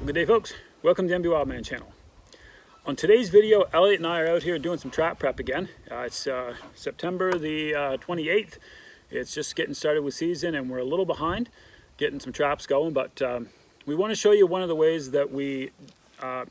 Good day, folks. Welcome to the MB Wildman channel. On today's video, Elliot and I are out here doing some trap prep again. It's September the 28th. It's just getting started with season and we're a little behind getting some traps going, but we want to show you one of the ways that we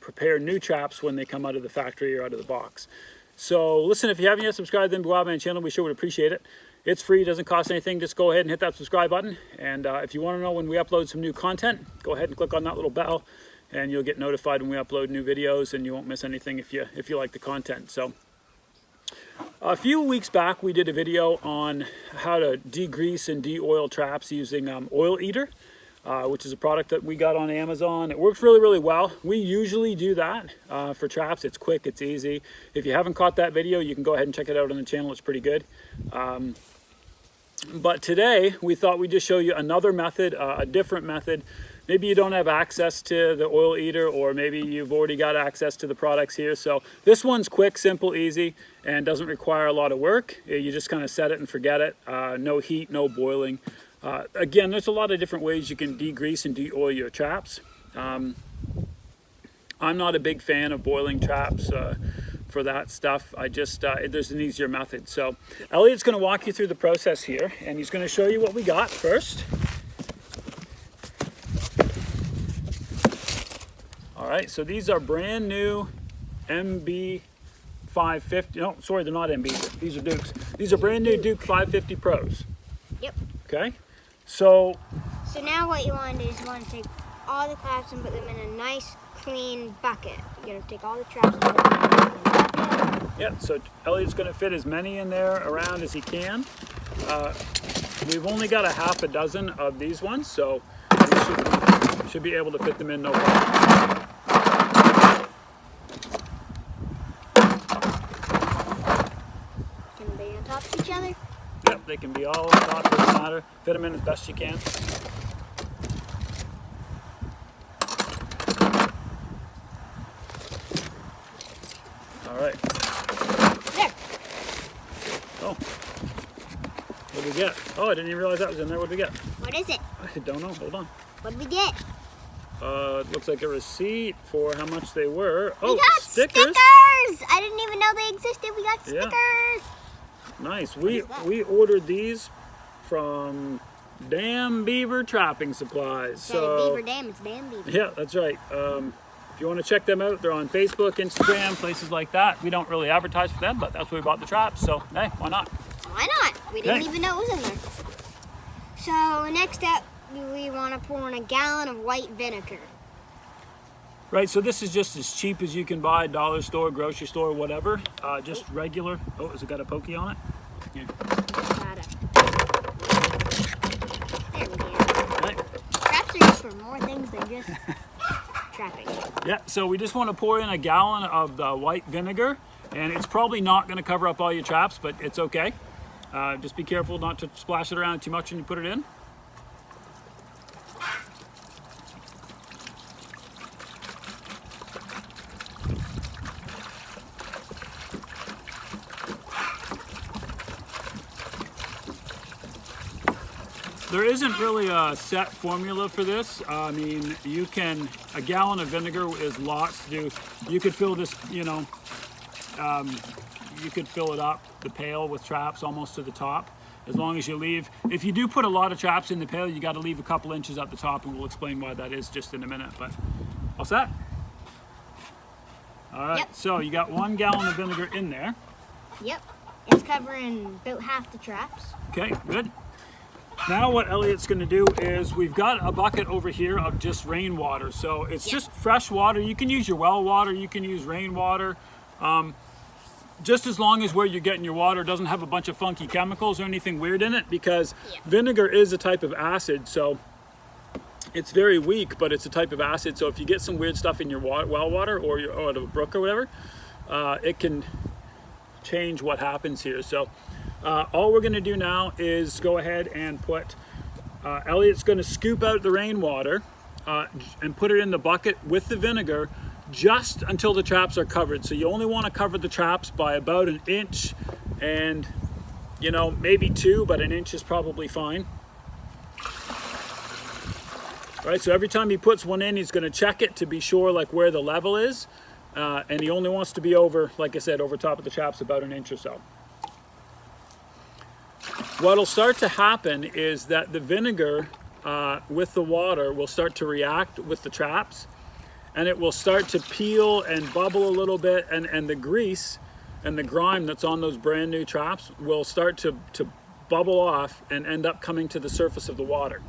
prepare new traps when they come out of the factory or out of the box. So listen, if you haven't yet subscribed to the MB Wildman channel, we sure would appreciate it. It's free, doesn't cost anything. Just go ahead and hit that subscribe button. And if you want to know when we upload some new content, go ahead and click on that little bell and you'll get notified when we upload new videos and you won't miss anything if you like the content. So a few weeks back, we did a video on how to degrease and de-oil traps using Oil Eater, which is a product that we got on Amazon. It works really, really well. We usually do that for traps. It's quick, it's easy. If you haven't caught that video, you can go ahead and check it out on the channel. It's pretty good. But today, we thought we'd just show you another method, a different method. Maybe you don't have access to the Oil Eater, or maybe you've already got access to the products here. So this one's quick, simple, easy, and doesn't require a lot of work. You just kind of set it and forget it. No heat, no boiling. Again, there's a lot of different ways you can degrease and de-oil your traps. I'm not a big fan of boiling traps for that stuff. There's an easier method. So Elliot's going to walk you through the process here, and he's going to show you what we got first. All right, so these are brand new MB 550. No, sorry, they're not MB. These are Dukes. These are brand new Duke 550 Pros. Yep. Okay. So now what you want to do is you want to take all the traps and put them in a nice clean bucket. You're going to take all the traps and put them in a clean bucket. Yeah, so Elliot's going to fit as many in there around as he can. We've only got a half a dozen of these ones, so we should be able to fit them in no problem. Can they be on top of each other? Yep, they can be all on top, doesn't matter. Fit them in as best you can. All right. There. Oh. What did we get? Oh, I didn't even realize that was in there. What did we get? What is it? I don't know. Hold on. What did we get? It looks like a receipt for how much they were. We Oh, got stickers! I didn't even know they existed. We got stickers! Yeah. Nice. We ordered these from Damn Beaver Trapping Supplies. So Beaver Dam, it's Damn Beaver. yeah, that's right. If you want to check them out, they're on Facebook, Instagram, places like that. We don't really advertise for them, but that's where we bought the traps, so hey, why not? Why not? We didn't even know it was in there. So next up, we want to pour in a gallon of white vinegar. Right, so this is just as cheap as you can buy, dollar store, grocery store, whatever. Just regular. Oh, has it got a pokey on it? Yeah. There we go. Right. Traps are used for more things than just trapping. Yeah, so we just want to pour in a gallon of the white vinegar, and it's probably not going to cover up all your traps, but it's okay. Just be careful not to splash it around too much when you put it in. There isn't really a set formula for this. I mean, a gallon of vinegar is lots to do. You could fill this, you could fill it up, the pail with traps almost to the top, as long as you leave. If you do put a lot of traps in the pail, you got to leave a couple inches at the top, and we'll explain why that is just in a minute, but all set? All right, Yep. So you got 1 gallon of vinegar in there. Yep. It's covering about half the traps. Okay, good. Now what Elliot's going to do is we've got a bucket over here of just rainwater. So it's just fresh water. You can use your well water, you can use rainwater. Just as long as where you're getting your water doesn't have a bunch of funky chemicals or anything weird in it, because vinegar is a type of acid. So it's very weak, but it's a type of acid. So if you get some weird stuff in your well water or out of a brook or whatever, it can change what happens here. So all we're going to do now is go ahead and put, Elliot's going to scoop out the rainwater and put it in the bucket with the vinegar just until the traps are covered. So you only want to cover the traps by about 1 inch and you know, maybe 2, but 1 inch is probably fine. right? So every time he puts one in, he's going to check it to be sure like where the level is. And he only wants to be over, like I said, over top of the traps about an inch or so. What'll start to happen is that the vinegar with the water will start to react with the traps, and it will start to peel and bubble a little bit, and the grease and the grime that's on those brand new traps will start to bubble off and end up coming to the surface of the water.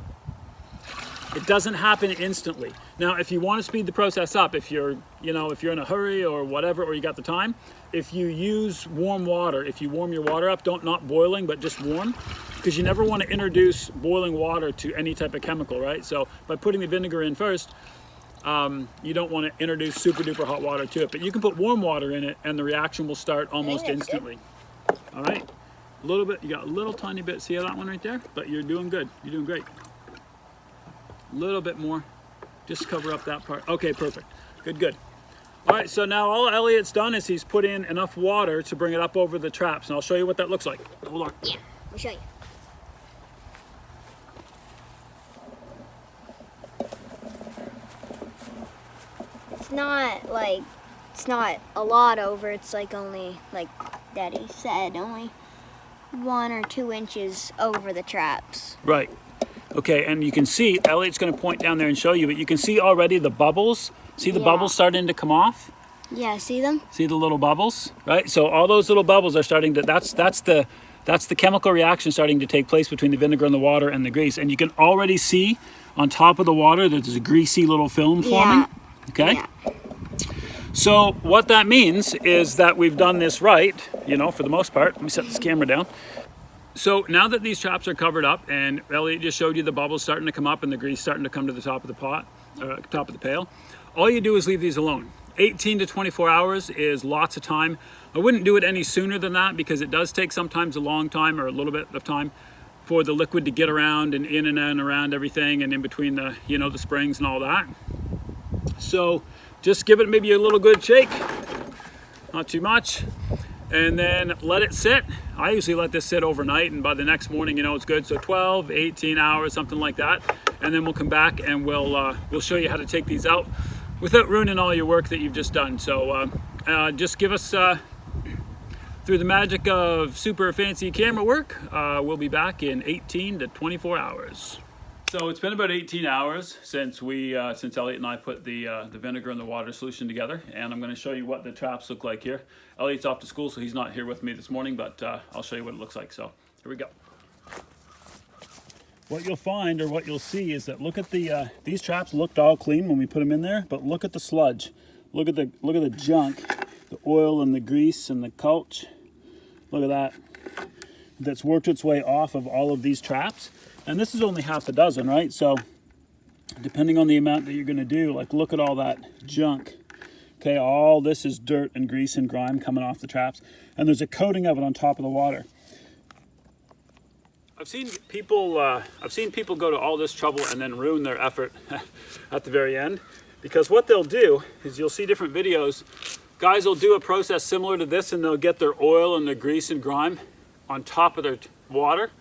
It doesn't happen instantly. Now, if you want to speed the process up, if you're in a hurry or whatever, or you got the time, if you use warm water, if you warm your water up, not boiling, but just warm, because you never want to introduce boiling water to any type of chemical, right? So by putting the vinegar in first, you don't want to introduce super duper hot water to it, but you can put warm water in it and the reaction will start almost instantly. All right, a little bit, you got a little tiny bit, see that one right there? But you're doing good, you're doing great. A little bit more, just cover up that part. Okay, perfect, good. All right, so now all Elliot's done is he's put in enough water to bring it up over the traps, and I'll show you what that looks like. Hold on. Yeah, I'll show you. It's not a lot over, it's like only, like Daddy said, only 1 or 2 inches over the traps. Right. Okay, and you can see, Elliot's going to point down there and show you, but you can see already the bubbles. See the bubbles starting to come off? Yeah, see them? See the little bubbles, right? So all those little bubbles are starting to, that's the chemical reaction starting to take place between the vinegar and the water and the grease. And you can already see on top of the water that there's a greasy little film forming. Okay? Yeah. So what that means is that we've done this right, for the most part. Let me set this camera down. So now that these traps are covered up, and Elliot just showed you the bubbles starting to come up and the grease starting to come to the top of the pot, top of the pail, all you do is leave these alone. 18 to 24 hours is lots of time. I wouldn't do it any sooner than that because it does take sometimes a long time or a little bit of time for the liquid to get around and in and around everything and in between the, the springs and all that. So just give it maybe a little good shake, not too much, and then let it sit. I usually let this sit overnight, and by the next morning, it's good. So 12, 18 hours, something like that. And then we'll come back and we'll show you how to take these out without ruining all your work that you've just done. So just give us, through the magic of super fancy camera work, we'll be back in 18 to 24 hours. So it's been about 18 hours since since Elliot and I put the vinegar and the water solution together, and I'm going to show you what the traps look like here. Elliot's off to school, so he's not here with me this morning, but I'll show you what it looks like. So here we go. What you'll find, or what you'll see, is that look at these traps looked all clean when we put them in there, but look at the sludge, look at the junk, the oil and the grease and the culch. Look at that. That's worked its way off of all of these traps. And this is only half a dozen, right? So depending on the amount that you're going to do, like look at all that junk. Okay, all this is dirt and grease and grime coming off the traps. And there's a coating of it on top of the water. I've seen people go to all this trouble and then ruin their effort at the very end. Because what they'll do is, you'll see different videos, guys will do a process similar to this, and they'll get their oil and their grease and grime on top of their water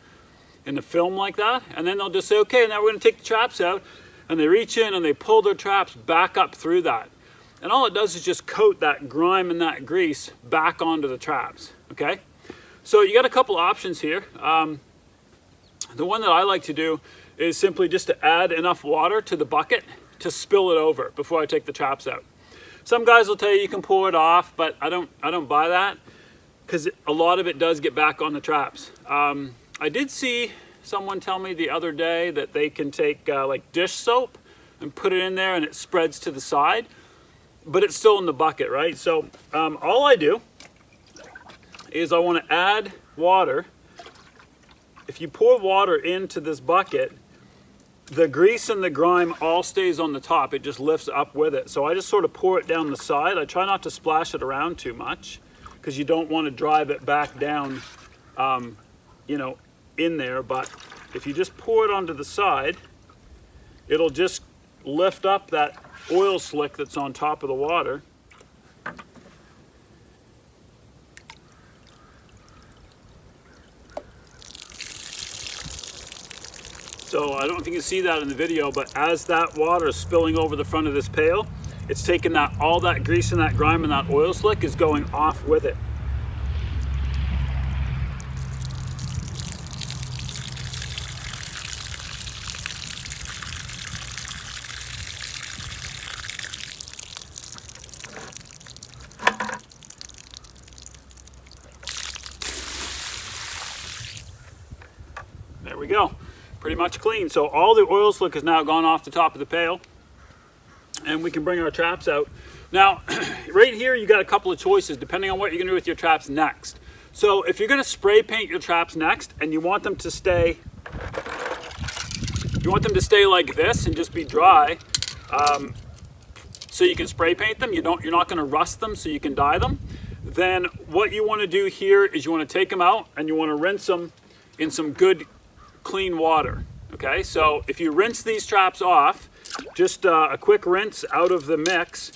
in the film like that, and then they'll just say, okay, now we're going to take the traps out, and they reach in and they pull their traps back up through that, and all it does is just coat that grime and that grease back onto the traps. Okay, so you got a couple options here. The one that I like to do is simply just to add enough water to the bucket to spill it over before I take the traps out. Some guys will tell you can pour it off, but I don't buy that, because a lot of it does get back on the traps. I did see someone tell me the other day that they can take like dish soap and put it in there and it spreads to the side, but it's still in the bucket, right? So all I do is I want to add water. If you pour water into this bucket, the grease and the grime all stays on the top. It just lifts up with it. So I just sort of pour it down the side. I try not to splash it around too much, because you don't want to drive it back down, in there. But if you just pour it onto the side, it'll just lift up that oil slick that's on top of the water. So I don't know if you can see that in the video, but as that water is spilling over the front of this pail, it's taking that, all that grease and that grime and that oil slick is going off with it. There we go, pretty much clean. So all the oil slick has now gone off the top of the pail, and we can bring our traps out. Now, right here, you got a couple of choices depending on what you're gonna do with your traps next. So if you're gonna spray paint your traps next and you want them to stay like this and just be dry, so you can spray paint them, you're not gonna rust them so you can dye them, then what you wanna do here is you wanna take them out and you wanna rinse them in some good clean water. Okay, so if you rinse these traps off, just a quick rinse out of the mix,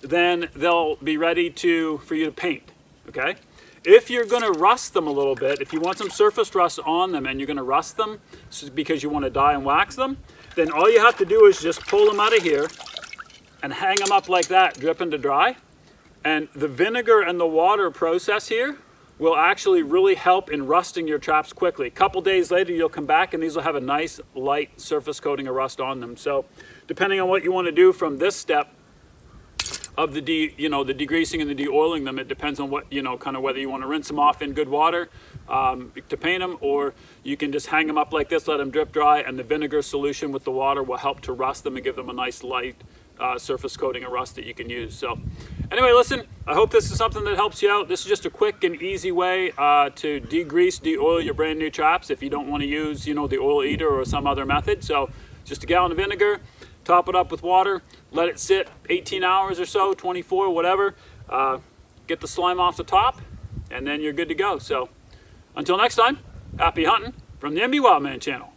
then they'll be ready for you to paint. Okay, if you're going to rust them a little bit, if you want some surface rust on them and you're going to rust them because you want to dye and wax them, then all you have to do is just pull them out of here and hang them up like that, dripping to dry. And the vinegar and the water process here will actually really help in rusting your traps quickly. A couple days later, you'll come back and these will have a nice light surface coating of rust on them. So depending on what you want to do from this step of the degreasing and the de-oiling them, it depends on what, kind of whether you want to rinse them off in good water to paint them, or you can just hang them up like this, let them drip dry, and the vinegar solution with the water will help to rust them and give them a nice light surface coating of rust that you can use. So anyway, listen, I hope this is something that helps you out. This is just a quick and easy way to degrease, de-oil your brand new traps if you don't want to use, the oil eater or some other method. So just a gallon of vinegar, top it up with water, let it sit 18 hours or so, 24, whatever. Get the slime off the top, and then you're good to go. So until next time, happy hunting from the MB Wildman channel.